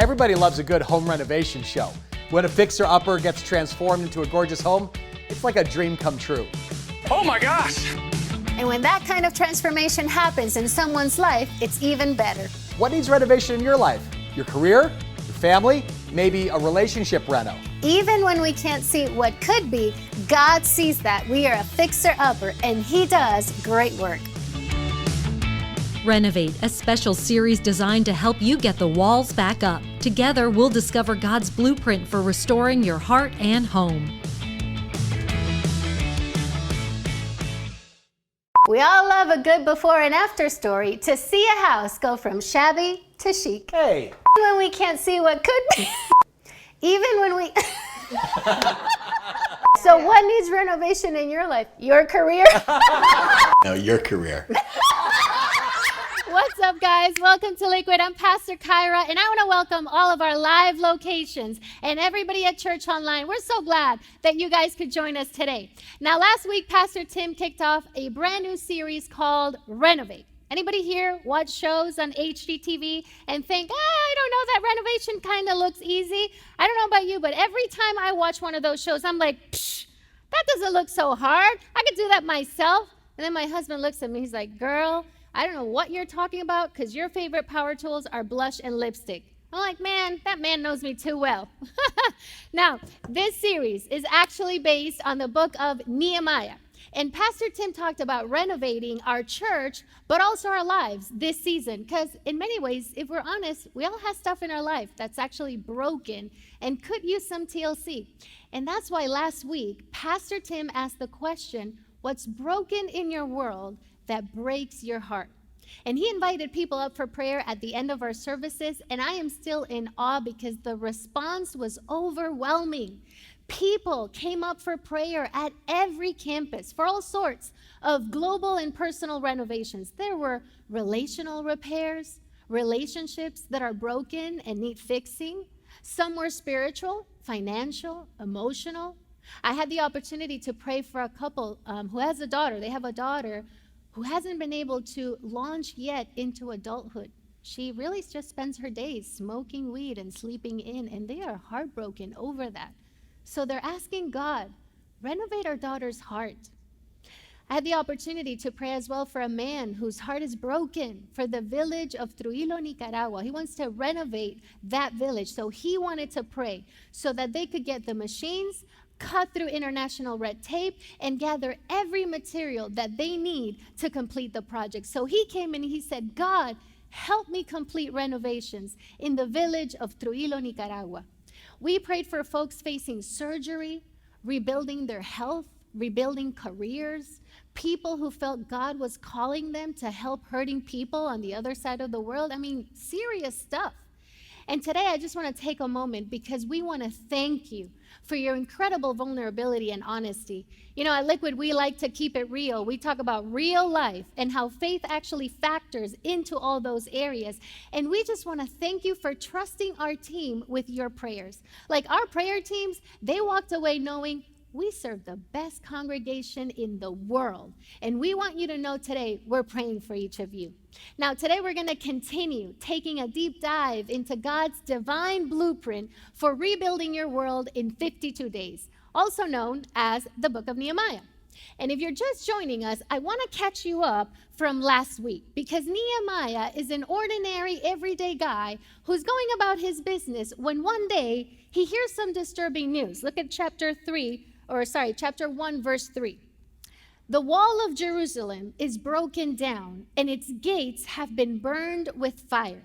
Everybody loves a good home renovation show. When a fixer-upper gets transformed into a gorgeous home, it's like a dream come true. Oh my gosh! And when that kind of transformation happens in someone's life, it's even better. What needs renovation in your life? Your career? Your family? Maybe a relationship reno? Even when we can't see what could be, God sees that. We are a fixer-upper, and He does great work. Renovate, a special series designed to help you get the walls back up. Together, we'll discover God's blueprint for restoring your heart and home. We all love a good before and after story to see a house go from shabby to chic. Hey! When we can't see what could be. Even when we... So what needs renovation in your life? Your career? No, your career. What's up, guys? Welcome to Lakewood. I'm Pastor Kayra, and I want to welcome all of our live locations and everybody at Church Online. We're so glad that you guys could join us today. Now, last week, Pastor Tim kicked off a brand new series called Renovate. Anybody here watch shows on HGTV and think, I don't know, that renovation kind of looks easy? I don't know about you, but every time I watch one of those shows, I'm like, psh, that doesn't look so hard. I could do that myself. And then my husband looks at me, he's like, girl, I don't know what you're talking about because your favorite power tools are blush and lipstick. I'm like, man, that man knows me too well. Now, this series is actually based on the book of Nehemiah. And Pastor Tim talked about renovating our church, but also our lives this season. Because in many ways, if we're honest, we all have stuff in our life that's actually broken and could use some TLC. And that's why last week, Pastor Tim asked the question, what's broken in your world that breaks your heart? And he invited people up for prayer at the end of our services, and I am still in awe because the response was overwhelming. People came up for prayer at every campus for all sorts of global and personal renovations. There were relational repairs, relationships that are broken and need fixing. Some were spiritual, financial, emotional. I had the opportunity to pray for a couple who has a daughter. They have a daughter who hasn't been able to launch yet into adulthood. She really just spends her days smoking weed and sleeping in, and they are heartbroken over that. So they're asking God, renovate our daughter's heart. I had the opportunity to pray as well for a man whose heart is broken for the village of Trujillo, Nicaragua. He wants to renovate that village. So he wanted to pray so that they could get the machines, cut through international red tape, and gather every material that they need to complete the project. So he came and he said, God, help me complete renovations in the village of Trujillo, Nicaragua. We prayed for folks facing surgery, rebuilding their health, rebuilding careers, people who felt God was calling them to help hurting people on the other side of the world. I mean, serious stuff. And today I just want to take a moment because we want to thank you for your incredible vulnerability and honesty. You know, at Liquid, we like to keep it real. We talk about real life and how faith actually factors into all those areas. And we just want to thank you for trusting our team with your prayers. Like our prayer teams, they walked away knowing we serve the best congregation in the world. And we want you to know today we're praying for each of you. Now, today we're going to continue taking a deep dive into God's divine blueprint for rebuilding your world in 52 days, also known as the book of Nehemiah. And if you're just joining us, I want to catch you up from last week because Nehemiah is an ordinary, everyday guy who's going about his business when one day he hears some disturbing news. Look at chapter 1, verse 3. The wall of Jerusalem is broken down, and its gates have been burned with fire.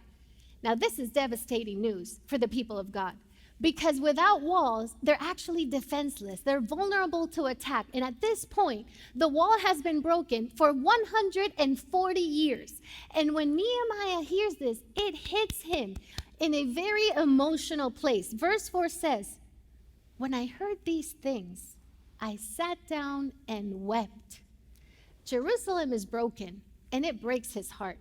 Now, this is devastating news for the people of God, because without walls, they're actually defenseless. They're vulnerable to attack. And at this point, the wall has been broken for 140 years. And when Nehemiah hears this, it hits him in a very emotional place. Verse 4 says, when I heard these things, I sat down and wept. Jerusalem is broken, and it breaks his heart.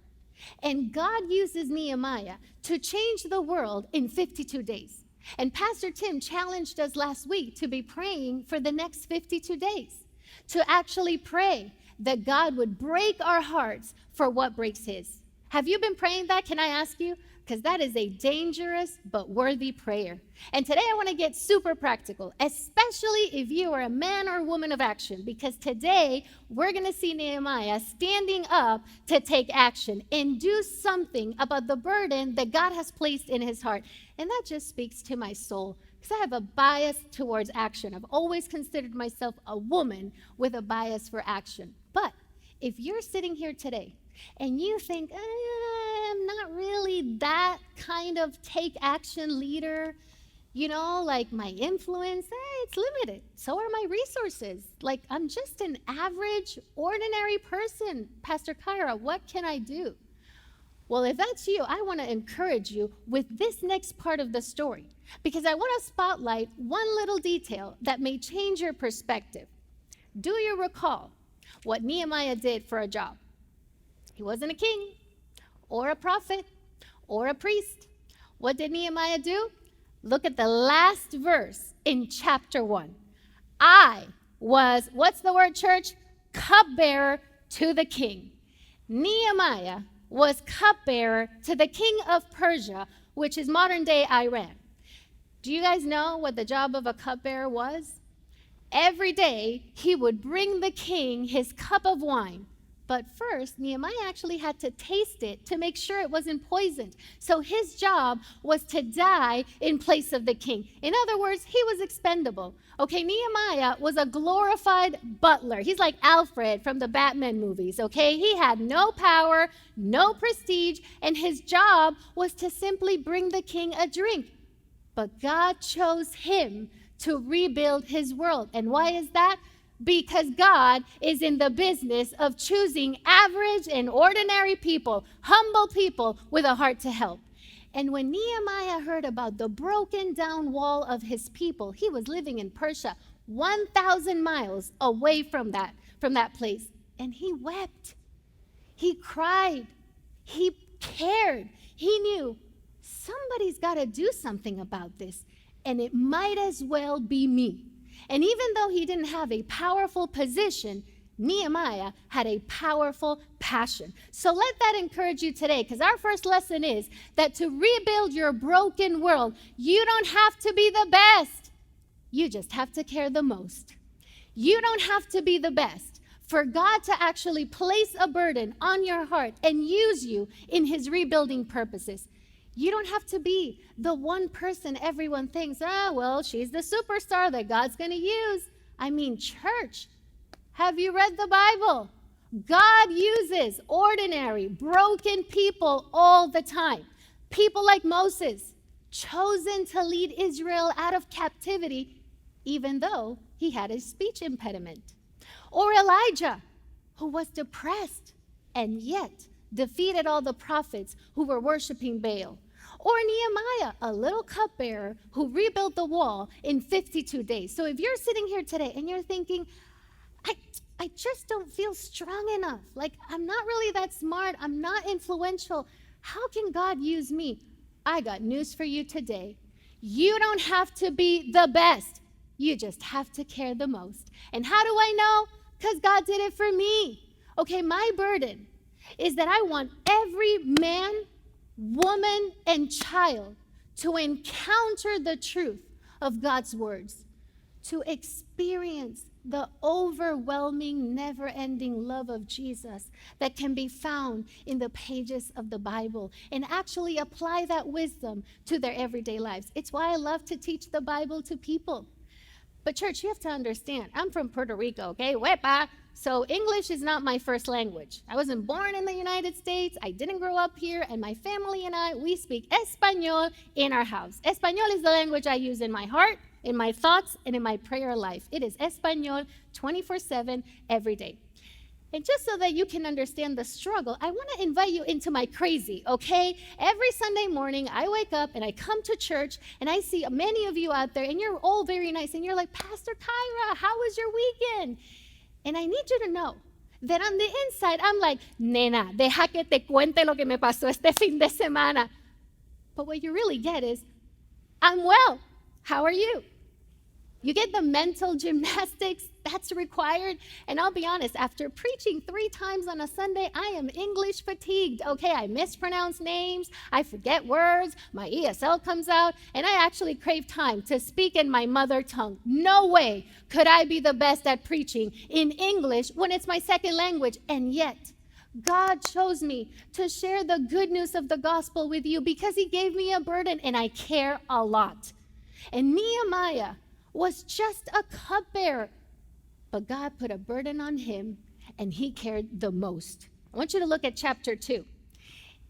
And God uses Nehemiah to change the world in 52 days. And Pastor Tim challenged us last week to be praying for the next 52 days, to actually pray that God would break our hearts for what breaks his. Have you been praying that? Can I ask you? because that is a dangerous but worthy prayer. And today I want to get super practical, especially if you are a man or woman of action, because today we're going to see Nehemiah standing up to take action and do something about the burden that God has placed in his heart. And that just speaks to my soul, because I have a bias towards action. I've always considered myself a woman with a bias for action. But if you're sitting here today and you think, I'm not really that kind of take action leader, like my influence, it's limited. So are my resources. Like, I'm just an average, ordinary person. Pastor Kayra, what can I do? Well, if that's you, I want to encourage you with this next part of the story, because I want to spotlight one little detail that may change your perspective. Do you recall what Nehemiah did for a job? He wasn't a king or a prophet or a priest. What did Nehemiah do? Look at the last verse in chapter 1. I was, what's the word, church? Cupbearer to the king. Nehemiah was cupbearer to the king of Persia, which is modern-day Iran. Do you guys know what the job of a cupbearer was? Every day, he would bring the king his cup of wine. But first, Nehemiah actually had to taste it to make sure it wasn't poisoned. So his job was to die in place of the king. In other words, he was expendable. Okay, Nehemiah was a glorified butler. He's like Alfred from the Batman movies, okay? He had no power, no prestige, and his job was to simply bring the king a drink. But God chose him to rebuild his world. And why is that? Because God is in the business of choosing average and ordinary people, humble people with a heart to help. And when Nehemiah heard about the broken down wall of his people, he was living in Persia, 1,000 miles away from that place. And he wept. He cried. He cared. He knew somebody's got to do something about this, and it might as well be me. And even though he didn't have a powerful position, Nehemiah had a powerful passion. So let that encourage you today, because our first lesson is that to rebuild your broken world, you don't have to be the best. You just have to care the most. You don't have to be the best for God to actually place a burden on your heart and use you in his rebuilding purposes. You don't have to be the one person everyone thinks, she's the superstar that God's going to use. I mean, church, have you read the Bible? God uses ordinary, broken people all the time. People like Moses, chosen to lead Israel out of captivity, even though he had a speech impediment. Or Elijah, who was depressed and yet defeated all the prophets who were worshiping Baal. Or Nehemiah, a little cupbearer who rebuilt the wall in 52 days. So if you're sitting here today and you're thinking, I just don't feel strong enough, like I'm not really that smart, I'm not influential, how can God use me? I got news for you today. You don't have to be the best. You just have to care the most. And how do I know? Because God did it for me. Okay, my burden is that I want every man, woman, and child to encounter the truth of God's words, to experience the overwhelming, never-ending love of Jesus that can be found in the pages of the Bible, and actually apply that wisdom to their everyday lives. It's why I love to teach the Bible to people. But church, you have to understand, I'm from Puerto Rico, okay? Huepa. So English is not my first language. I wasn't born in the United States. I didn't grow up here. And my family and I, we speak Espanol in our house. Espanol is the language I use in my heart, in my thoughts, and in my prayer life. It is Espanol 24/7 every day. And just so that you can understand the struggle, I want to invite you into my crazy, okay? Every Sunday morning, I wake up and I come to church and I see many of you out there and you're all very nice and you're like, Pastor Kayra, how was your weekend? And I need you to know that on the inside, I'm like, nena, deja que te cuente lo que me pasó este fin de semana. But what you really get is, I'm well. How are you? You get the mental gymnastics that's required. And I'll be honest, after preaching 3 times on a Sunday, I am English fatigued. Okay, I mispronounce names, I forget words, my ESL comes out, and I actually crave time to speak in my mother tongue. No way could I be the best at preaching in English when it's my second language. And yet, God chose me to share the good news of the gospel with you because he gave me a burden, and I care a lot. And Nehemiah was just a cupbearer, but God put a burden on him, and he cared the most. I want you to look at chapter 2.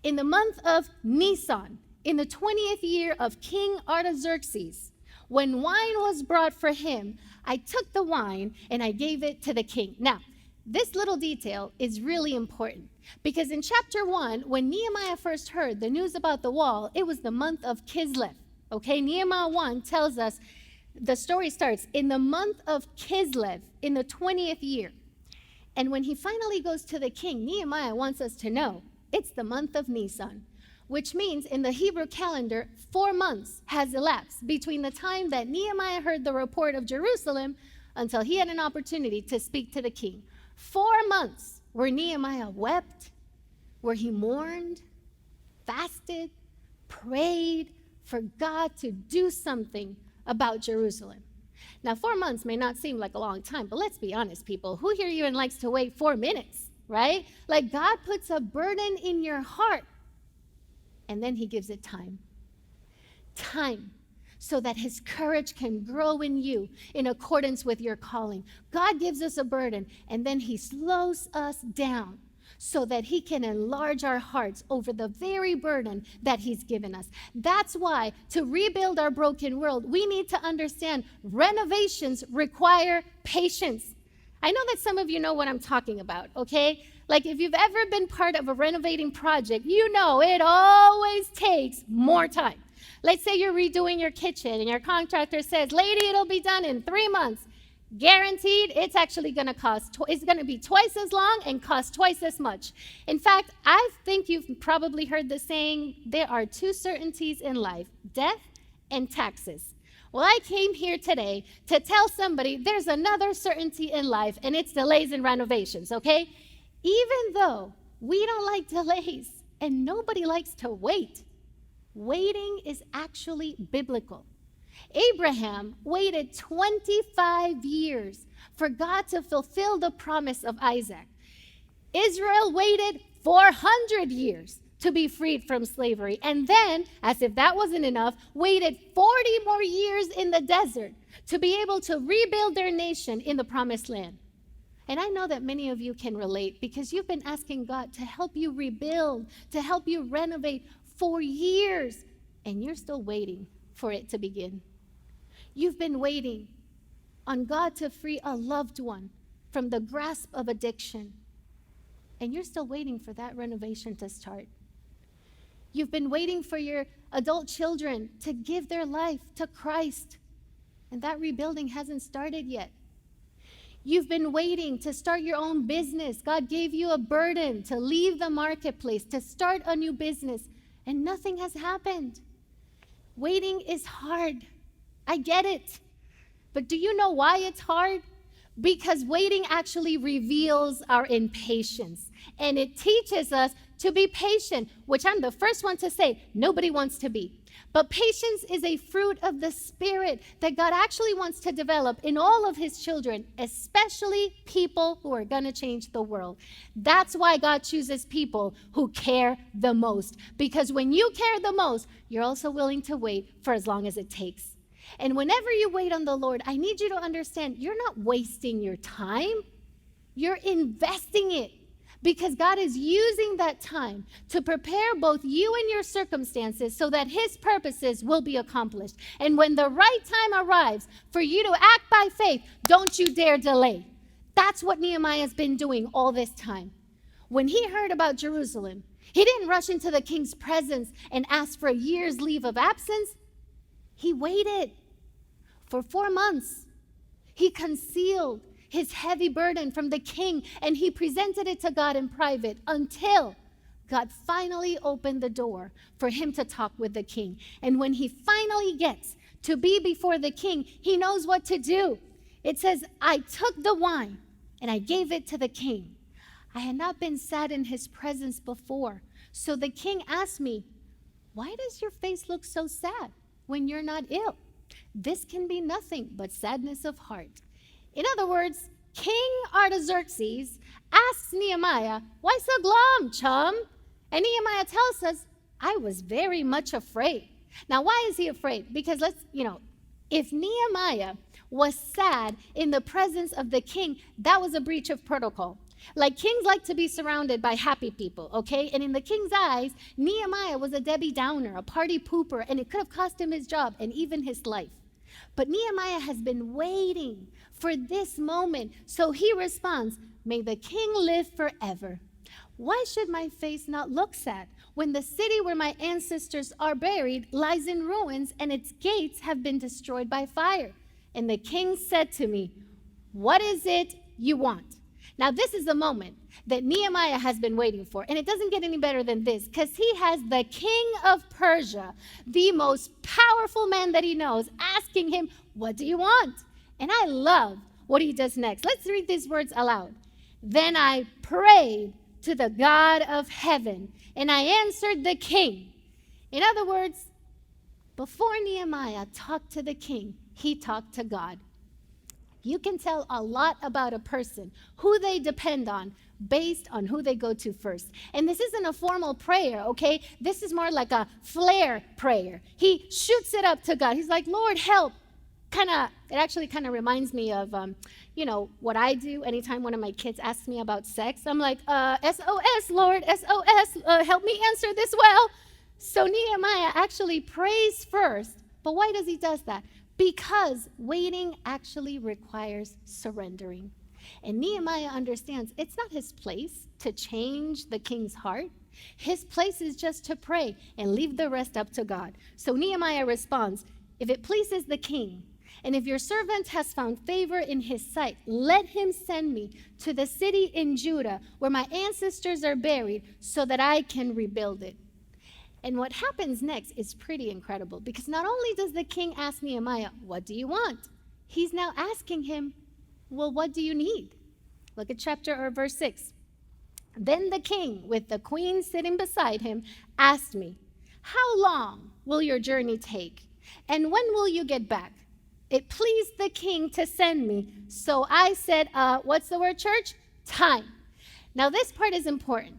In the month of Nisan, in the 20th year of King Artaxerxes, when wine was brought for him, I took the wine and I gave it to the king. Now, this little detail is really important because in chapter 1, when Nehemiah first heard the news about the wall, it was the month of Kislev. Okay, Nehemiah 1 tells us the story starts in the month of Kislev in the 20th year. And when he finally goes to the king, Nehemiah wants us to know it's the month of Nisan, which means in the Hebrew calendar, 4 months has elapsed between the time that Nehemiah heard the report of Jerusalem until he had an opportunity to speak to the king. 4 months where Nehemiah wept, where he mourned, fasted, prayed for God to do something about Jerusalem. Now, 4 months may not seem like a long time, but let's be honest, people. Who here even likes to wait 4 minutes, right? Like God puts a burden in your heart, and then he gives it time. Time, so that his courage can grow in you in accordance with your calling. God gives us a burden, and then he slows us down so that he can enlarge our hearts over the very burden that he's given us. That's why to rebuild our broken world, we need to understand renovations require patience. I know that some of you know what I'm talking about, okay? Like if you've ever been part of a renovating project, you know it always takes more time. Let's say you're redoing your kitchen and your contractor says, lady, it'll be done in 3 months. Guaranteed, it's actually going to cost, it's going to be twice as long and cost twice as much. In fact, I think you've probably heard the saying, there are 2 certainties in life, death and taxes. Well, I came here today to tell somebody there's another certainty in life, and it's delays and renovations, okay? Even though we don't like delays and nobody likes to wait, waiting is actually biblical. Abraham waited 25 years for God to fulfill the promise of Isaac. Israel waited 400 years to be freed from slavery. And then, as if that wasn't enough, waited 40 more years in the desert to be able to rebuild their nation in the promised land. And I know that many of you can relate because you've been asking God to help you rebuild, to help you renovate for years, and you're still waiting for it to begin. You've been waiting on God to free a loved one from the grasp of addiction, and you're still waiting for that renovation to start. You've been waiting for your adult children to give their life to Christ, and that rebuilding hasn't started yet. You've been waiting to start your own business. God gave you a burden to leave the marketplace, to start a new business, and nothing has happened. Waiting is hard. I get it. But do you know why it's hard? Because waiting actually reveals our impatience, and it teaches us to be patient, which I'm the first one to say nobody wants to be. But patience is a fruit of the Spirit that God actually wants to develop in all of his children, especially people who are going to change the world. That's why God chooses people who care the most, because when you care the most, you're also willing to wait for as long as it takes. And whenever you wait on the Lord, I need you to understand you're not wasting your time. You're investing it, because God is using that time to prepare both you and your circumstances so that his purposes will be accomplished. And when the right time arrives for you to act by faith, don't you dare delay. That's what Nehemiah has been doing all this time. When he heard about Jerusalem, he didn't rush into the king's presence and ask for a year's leave of absence. He waited for 4 months. He concealed his heavy burden from the king, and he presented it to God in private until God finally opened the door for him to talk with the king. And when he finally gets to be before the king, he knows what to do. It says, I took the wine and I gave it to the king. I had not been sad in his presence before. So the king asked me, why does your face look so sad when you're not ill? This can be nothing but sadness of heart. In other words, King Artaxerxes asks Nehemiah, why so glum, chum? And Nehemiah tells us, I was very much afraid. Now, why is he afraid? Because if Nehemiah was sad in the presence of the king, that was a breach of protocol. Like, kings like to be surrounded by happy people, okay? And in the king's eyes, Nehemiah was a Debbie Downer, a party pooper, and it could have cost him his job and even his life. But Nehemiah has been waiting for this moment, so he responds, may the king live forever. Why should my face not look sad when the city where my ancestors are buried lies in ruins and its gates have been destroyed by fire? And the king said to me, what is it you want? Now, this is the moment that Nehemiah has been waiting for. And it doesn't get any better than this, because he has the king of Persia, the most powerful man that he knows, asking him, what do you want? And I love what he does next. Let's read these words aloud. Then I prayed to the God of heaven, and I answered the king. In other words, before Nehemiah talked to the king, he talked to God. You can tell a lot about a person, who they depend on, based on who they go to first. And this isn't a formal prayer, okay? This is more like a flare prayer. He shoots it up to God. He's like, Lord, help. It actually kind of reminds me of, what I do anytime one of my kids asks me about sex. I'm like, SOS, Lord, SOS, help me answer this well. So Nehemiah actually prays first. But why does he do that? Because waiting actually requires surrendering. And Nehemiah understands it's not his place to change the king's heart. His place is just to pray and leave the rest up to God. So Nehemiah responds, if it pleases the king, and if your servant has found favor in his sight, let him send me to the city in Judah where my ancestors are buried so that I can rebuild it. And what happens next is pretty incredible, because not only does the king ask Nehemiah, what do you want? He's now asking him, well, what do you need? Look at verse 6. Then the king, with the queen sitting beside him, asked me, how long will your journey take? And when will you get back? It pleased the king to send me. So I said, what's the word, church? Time. Now this part is important,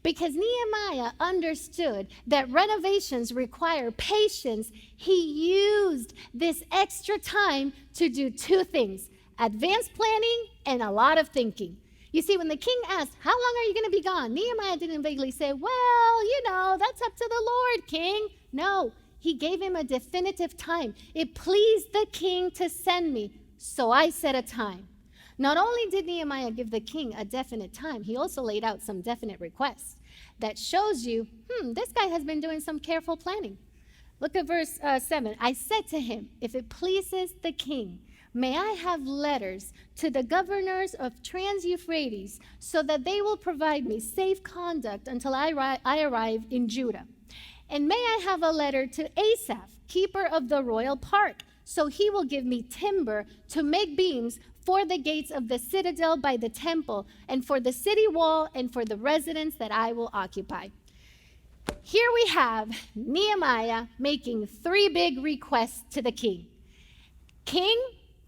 because Nehemiah understood that renovations require patience. He used this extra time to do two things: advanced planning and a lot of thinking. You see, when the king asked, how long are you going to be gone? Nehemiah didn't vaguely say, well, that's up to the Lord, king. No, he gave him a definitive time. It pleased the king to send me, so I set a time. Not only did Nehemiah give the king a definite time, he also laid out some definite requests that shows you, this guy has been doing some careful planning. Look at verse 7. I said to him, if it pleases the king, may I have letters to the governors of Trans-Euphrates so that they will provide me safe conduct until I arrive in Judah. And may I have a letter to Asaph, keeper of the royal park, so he will give me timber to make beams for the gates of the citadel by the temple, and for the city wall, and for the residence that I will occupy. Here we have Nehemiah making three big requests to the king. King,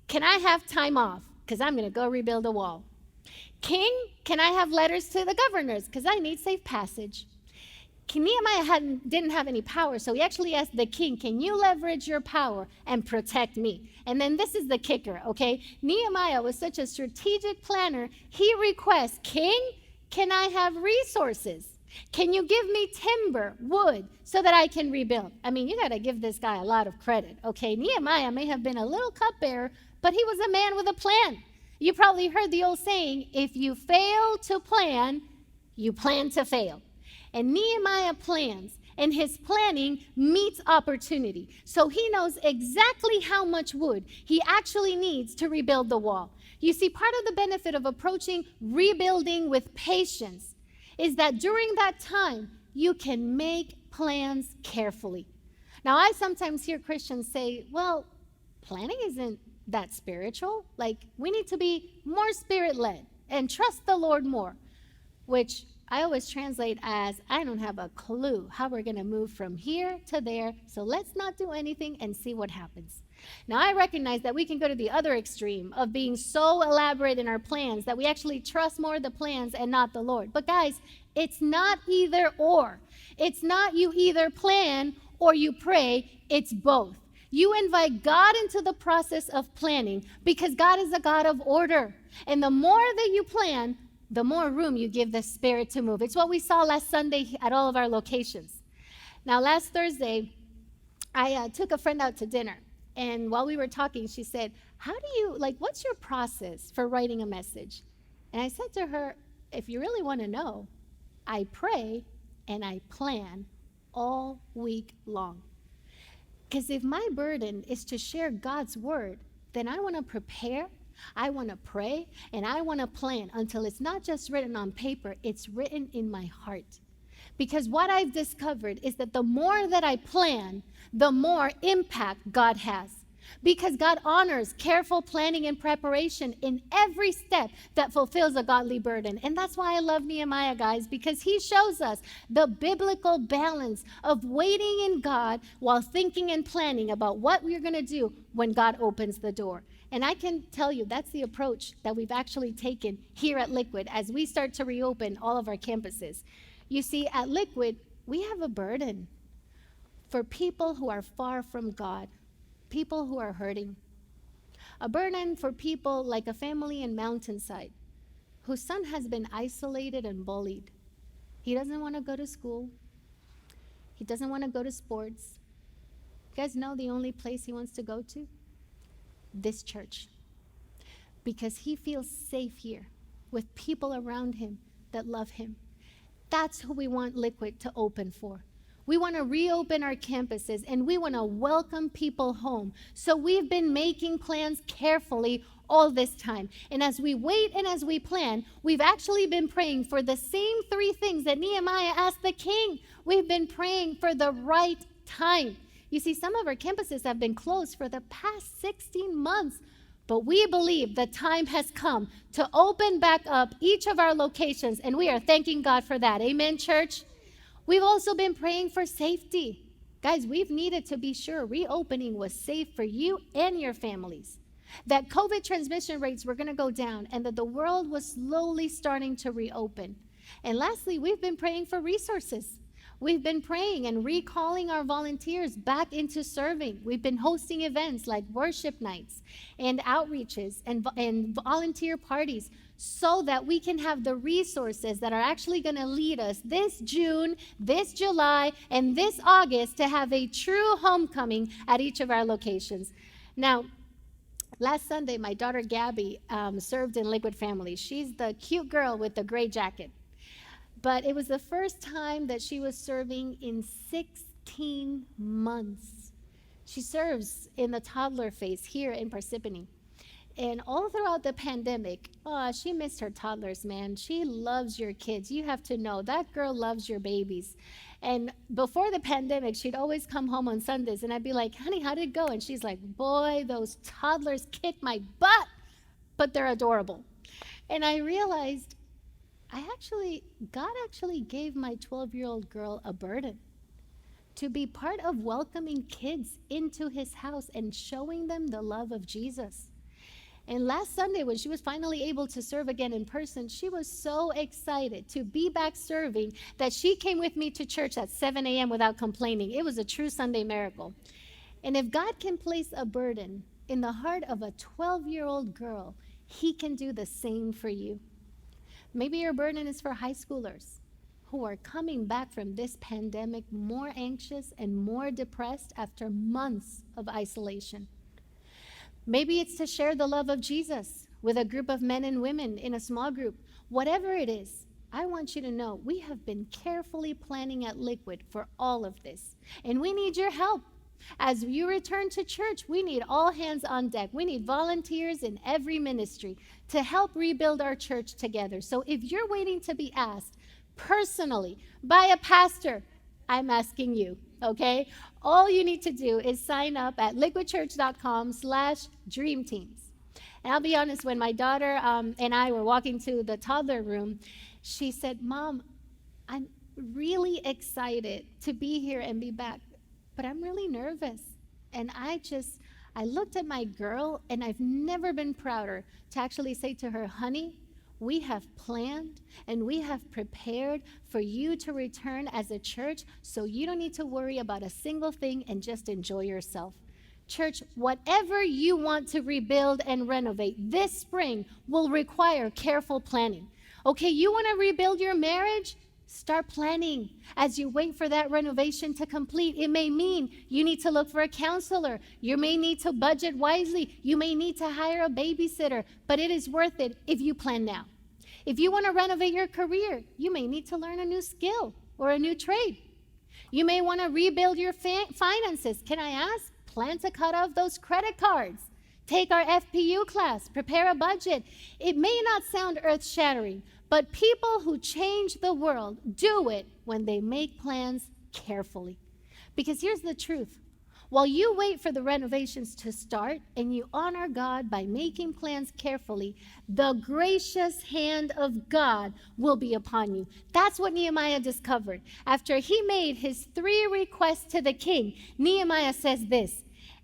can I have time off? Because I'm going to go rebuild a wall. King, can I have letters to the governors? Because I need safe passage. Nehemiah didn't have any power, so he actually asked the king, can you leverage your power and protect me? And then this is the kicker, okay? Nehemiah was such a strategic planner, he requests, king, can I have resources? Can you give me timber, wood, so that I can rebuild? I mean, you got to give this guy a lot of credit, okay? Nehemiah may have been a little cupbearer, but he was a man with a plan. You probably heard the old saying, if you fail to plan, you plan to fail. And Nehemiah plans, and his planning meets opportunity. So he knows exactly how much wood he actually needs to rebuild the wall. You see, part of the benefit of approaching rebuilding with patience is that during that time, you can make plans carefully. Now, I sometimes hear Christians say, well, planning isn't that spiritual. Like, we need to be more spirit-led and trust the Lord more, which I always translate as, I don't have a clue how we're going to move from here to there, so let's not do anything and see what happens. Now, I recognize that we can go to the other extreme of being so elaborate in our plans that we actually trust more the plans and not the Lord. But guys, it's not either or. It's not you either plan or you pray, it's both. You invite God into the process of planning because God is a God of order. And the more that you plan, the more room you give the Spirit to move. It's what we saw last Sunday at all of our locations. Now, last Thursday, I took a friend out to dinner. And while we were talking, she said, what's your process for writing a message? And I said to her, if you really want to know, I pray and I plan all week long. Because if my burden is to share God's word, then I want to prepare, I want to pray, and I want to plan until it's not just written on paper, it's written in my heart. Because what I've discovered is that the more that I plan, the more impact God has. Because God honors careful planning and preparation in every step that fulfills a godly burden. And that's why I love Nehemiah, guys, because he shows us the biblical balance of waiting in God while thinking and planning about what we're going to do when God opens the door. And I can tell you that's the approach that we've actually taken here at Liquid as we start to reopen all of our campuses. You see, at Liquid, we have a burden for people who are far from God. People who are hurting. A burden for people like a family in Mountainside whose son has been isolated and bullied. He doesn't want to go to school. He doesn't want to go to sports. You guys know the only place he wants to go to? This church. Because he feels safe here with people around him that love him. That's who we want Liquid to open for. We want to reopen our campuses and we want to welcome people home. So we've been making plans carefully all this time. And as we wait and as we plan, we've actually been praying for the same three things that Nehemiah asked the king. We've been praying for the right time. You see, some of our campuses have been closed for the past 16 months. But we believe the time has come to open back up each of our locations. And we are thanking God for that. Amen, church? We've also been praying for safety. Guys, we've needed to be sure reopening was safe for you and your families, that COVID transmission rates were going to go down, and that the world was slowly starting to reopen. And lastly, we've been praying for resources. We've been praying and recalling our volunteers back into serving. We've been hosting events like worship nights and outreaches and volunteer parties so that we can have the resources that are actually going to lead us this June, this July, and this August to have a true homecoming at each of our locations. Now, last Sunday, my daughter Gabby served in Liquid Family. She's the cute girl with the gray jacket. But it was the first time that she was serving in 16 months. She serves in the toddler phase here in Parsippany. And all throughout the pandemic, she missed her toddlers, man. She loves your kids. You have to know, that girl loves your babies. And before the pandemic, she'd always come home on Sundays, and I'd be like, honey, how did it go? And she's like, boy, those toddlers kick my butt, but they're adorable. And I realized, God actually gave my 12-year-old girl a burden to be part of welcoming kids into his house and showing them the love of Jesus. And last Sunday, when she was finally able to serve again in person, she was so excited to be back serving that she came with me to church at 7 a.m. without complaining. It was a true Sunday miracle. And if God can place a burden in the heart of a 12-year-old girl, he can do the same for you. Maybe your burden is for high schoolers who are coming back from this pandemic more anxious and more depressed after months of isolation. Maybe it's to share the love of Jesus with a group of men and women in a small group. Whatever it is, I want you to know we have been carefully planning at Liquid for all of this. And we need your help. As you return to church, we need all hands on deck. We need volunteers in every ministry to help rebuild our church together. So if you're waiting to be asked, personally by a pastor, I'm asking you, okay? All you need to do is sign up at liquidchurch.com/dreamteams. And I'll be honest, when my daughter and I were walking to the toddler room, she said, Mom, I'm really excited to be here and be back, but I'm really nervous. And I looked at my girl, and I've never been prouder to actually say to her, honey, we have planned and we have prepared for you to return as a church, so you don't need to worry about a single thing and just enjoy yourself. Church, whatever you want to rebuild and renovate this spring will require careful planning. Okay, you want to rebuild your marriage? Start planning as you wait for that renovation to complete. It may mean you need to look for a counselor. You may need to budget wisely. You may need to hire a babysitter, but it is worth it if you plan now. If you want to renovate your career, you may need to learn a new skill or a new trade. You may want to rebuild your finances. Can I ask? Plan to cut off those credit cards. Take our FPU class. Prepare a budget. It may not sound earth-shattering, but people who change the world do it when they make plans carefully. Because here's the truth. While you wait for the renovations to start and you honor God by making plans carefully, the gracious hand of God will be upon you. That's what Nehemiah discovered. After he made his 3 requests to the king, Nehemiah says this,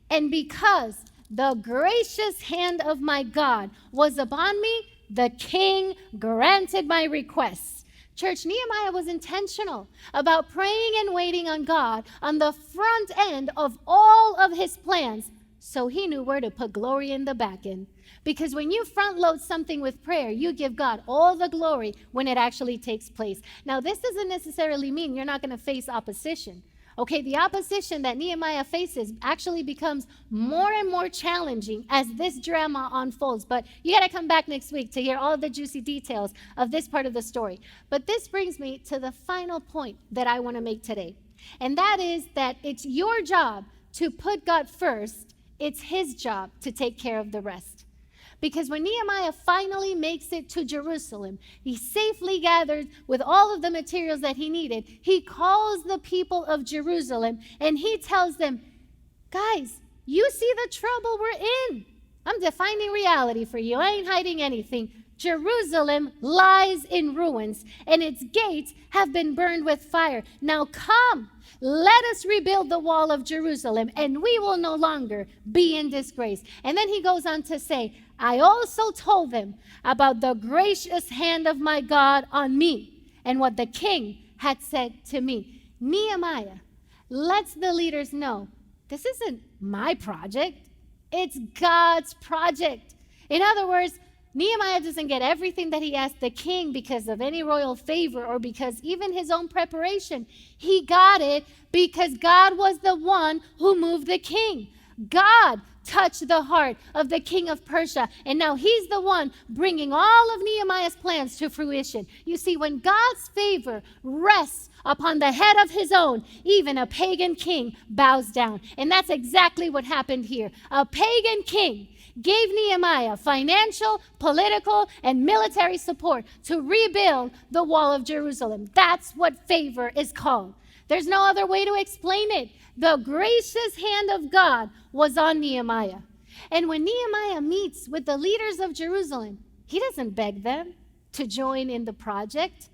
and because the gracious hand of my God was upon me, the king granted my requests. Church, Nehemiah was intentional about praying and waiting on God on the front end of all of his plans, so he knew where to put glory in the back end. Because when you front load something with prayer, you give God all the glory when it actually takes place. Now, this doesn't necessarily mean you're not going to face opposition. Okay, the opposition that Nehemiah faces actually becomes more and more challenging as this drama unfolds. But you got to come back next week to hear all the juicy details of this part of the story. But this brings me to the final point that I want to make today. And that is that it's your job to put God first. It's his job to take care of the rest. Because when Nehemiah finally makes it to Jerusalem, he safely gathered with all of the materials that he needed. He calls the people of Jerusalem and he tells them, guys, you see the trouble we're in. I'm defining reality for you. I ain't hiding anything. Jerusalem lies in ruins and its gates have been burned with fire. Now come, let us rebuild the wall of Jerusalem and we will no longer be in disgrace. And then he goes on to say, I also told them about the gracious hand of my God on me and what the king had said to me. Nehemiah lets the leaders know this isn't my project, it's God's project. In other words, Nehemiah doesn't get everything that he asked the king because of any royal favor or because even his own preparation. He got it because God was the one who moved the king. God touched the heart of the king of Persia, and now he's the one bringing all of Nehemiah's plans to fruition. You see, when God's favor rests upon the head of his own, even a pagan king bows down. And that's exactly what happened here. A pagan king gave Nehemiah financial, political, and military support to rebuild the wall of Jerusalem. That's what favor is called. There's no other way to explain it. The gracious hand of God was on Nehemiah. And when Nehemiah meets with the leaders of Jerusalem, he doesn't beg them to join in the project.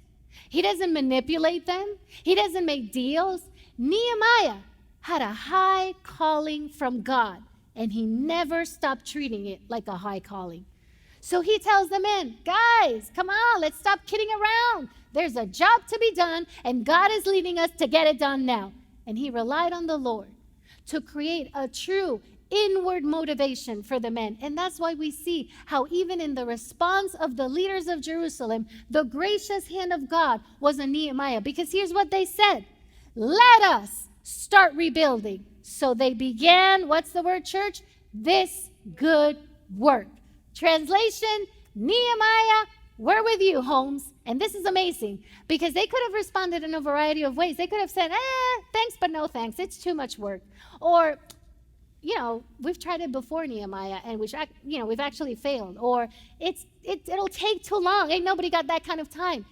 He doesn't manipulate them. He doesn't make deals. Nehemiah had a high calling from God, and he never stopped treating it like a high calling. So he tells the men, guys, come on, let's stop kidding around. There's a job to be done, and God is leading us to get it done now. And he relied on the Lord to create a true inward motivation for the men. And that's why we see how even in the response of the leaders of Jerusalem, the gracious hand of God was on Nehemiah. Because here's what they said, let us start rebuilding. So they began, what's the word, church? This good work. Translation, Nehemiah, we're with you, Holmes. And this is amazing because they could have responded in a variety of ways. They could have said, thanks, but no thanks. It's too much work. Or, we've tried it before, Nehemiah, and we've actually failed. Or it'll take too long. Ain't nobody got that kind of time.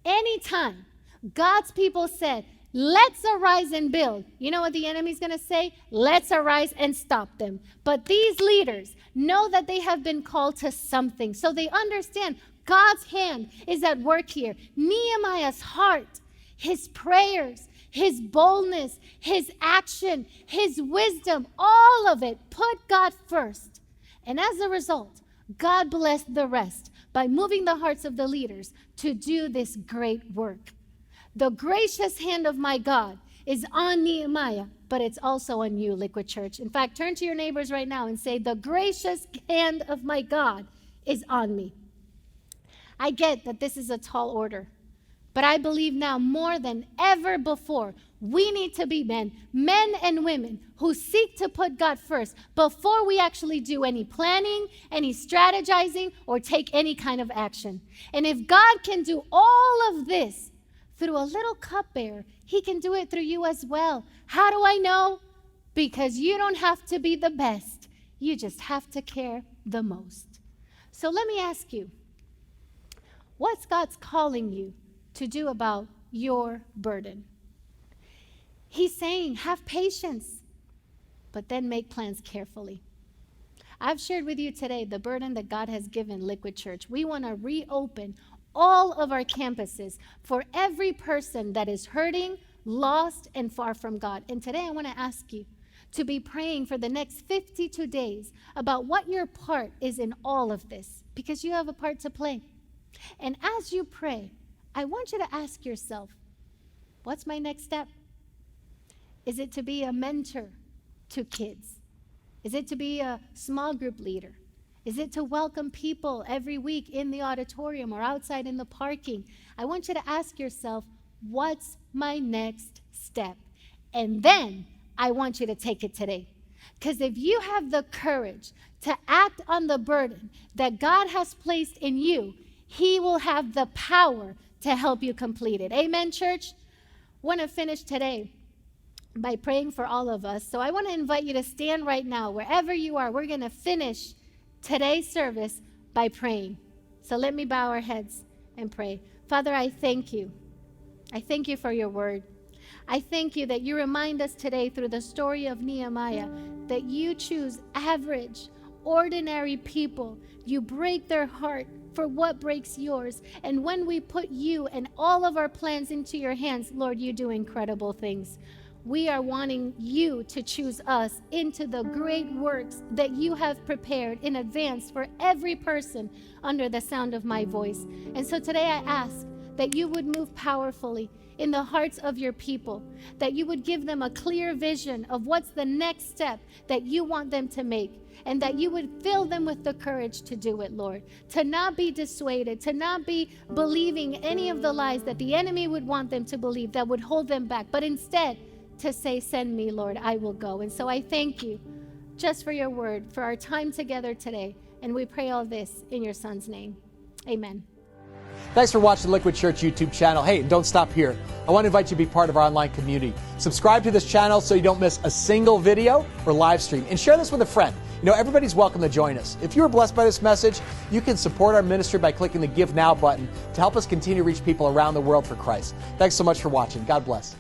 Anytime God's people said, let's arise and build, you know what the enemy's going to say? Let's arise and stop them. But these leaders know that they have been called to something. So they understand God's hand is at work here. Nehemiah's heart, his prayers, his boldness, his action, his wisdom, all of it put God first. And as a result, God blessed the rest by moving the hearts of the leaders to do this great work. The gracious hand of my God is on Nehemiah, but it's also on you, Liquid Church. In fact, turn to your neighbors right now and say, the gracious hand of my God is on me. I get that this is a tall order, but I believe now more than ever before, we need to be men and women who seek to put God first before we actually do any planning, any strategizing, or take any kind of action. And if God can do all of this through a little cupbearer, he can do it through you as well. How do I know? Because you don't have to be the best. You just have to care the most. So let me ask you, what's God's calling you to do about your burden? He's saying, have patience, but then make plans carefully. I've shared with you today the burden that God has given Liquid Church. We want to reopen all of our campuses for every person that is hurting, lost, and far from God. And today I want to ask you to be praying for the next 52 days about what your part is in all of this, because you have a part to play. And as you pray, I want you to ask yourself, what's my next step? Is it to be a mentor to kids? Is it to be a small group leader? Is it to welcome people every week in the auditorium or outside in the parking? I want you to ask yourself, what's my next step? And then I want you to take it today. Because if you have the courage to act on the burden that God has placed in you, he will have the power to help you complete it. Amen, church? I want to finish today by praying for all of us. So I want to invite you to stand right now, wherever you are. We're going to finish today's service by praying. So let me bow our heads and pray. Father, I thank you. I thank you for your word. I thank you that you remind us today through the story of Nehemiah that you choose average, ordinary people. You break their heart for what breaks yours. And when we put you and all of our plans into your hands, Lord, you do incredible things. We are wanting you to choose us into the great works that you have prepared in advance for every person under the sound of my voice. And so today I ask that you would move powerfully in the hearts of your people, that you would give them a clear vision of what's the next step that you want them to make, and that you would fill them with the courage to do it, Lord, to not be dissuaded, to not be believing any of the lies that the enemy would want them to believe that would hold them back, but instead to say, send me, Lord, I will go. And so I thank you just for your word, for our time together today. And we pray all this in your son's name. Amen. Thanks for watching the Liquid Church YouTube channel. Hey, don't stop here. I want to invite you to be part of our online community. Subscribe to this channel so you don't miss a single video or live stream. And share this with a friend. You know, everybody's welcome to join us. If you were blessed by this message, you can support our ministry by clicking the Give Now button to help us continue to reach people around the world for Christ. Thanks so much for watching. God bless.